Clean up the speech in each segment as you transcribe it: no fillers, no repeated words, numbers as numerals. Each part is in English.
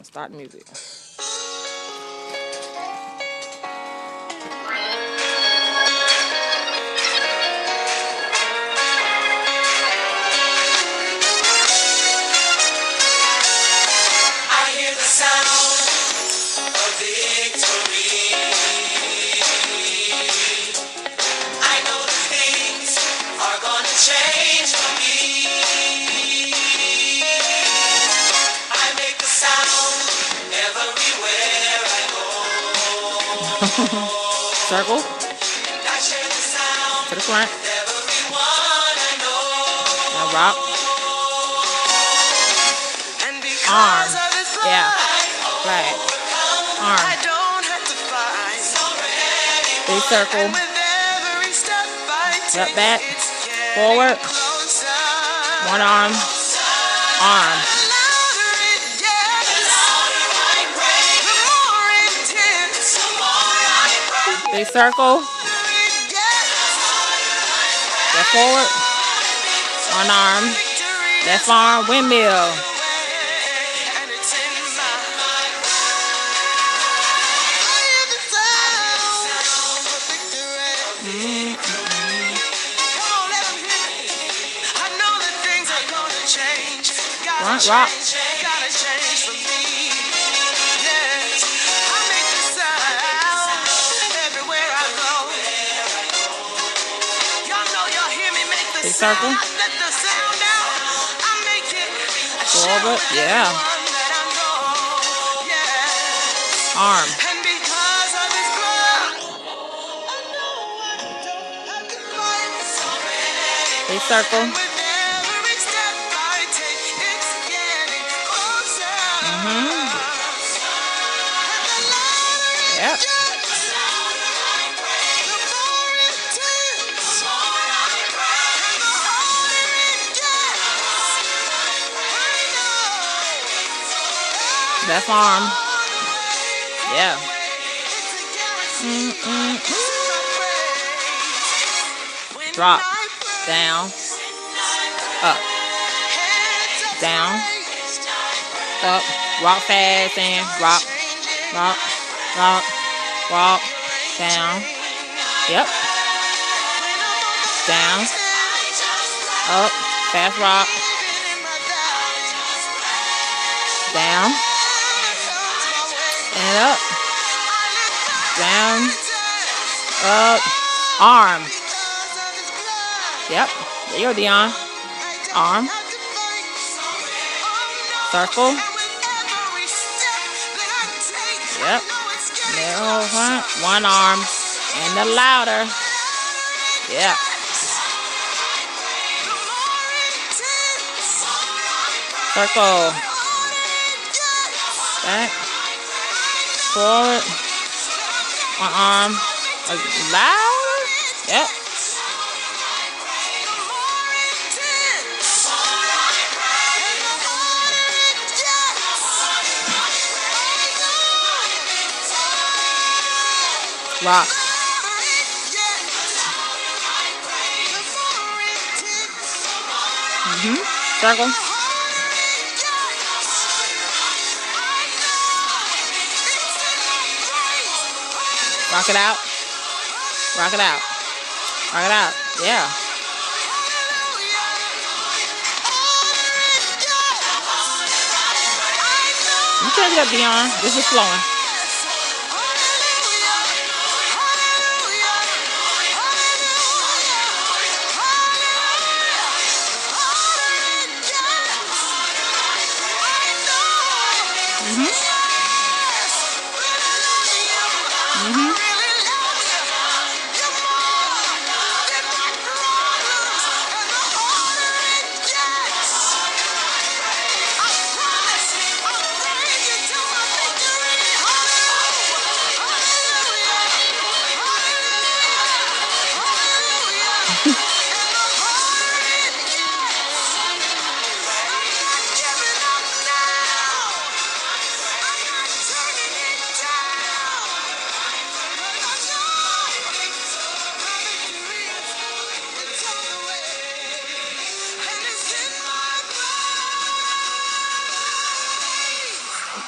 Start the music. Circle to the front. Now rock. Arm. Yeah. Flag. Arm. Big circle. Up, back. Forward. One arm. Arm. Big circle. Left forward. One arm. Left arm. Windmill. Front rock. Big circle. Forward. Yeah. Arm. Big circle. Yep. Left arm. Yeah. Drop. Down. Up. Down. Up. Rock fast and rock. Rock. Rock. Walk. Down. Yep. Down. Up. Fast rock. Down. And up. Down. Up. Arm. Yep. There you go, Dion. Arm. Circle. Yep. Middle front. One arm. And the louder. Yep. Circle. Back. Forward. One arm. Louder. Yep. Rock. Circle. Rock it out. Rock it out. Rock it out. Yeah. You change it up, Dion. This is flowing.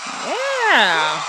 Yeah.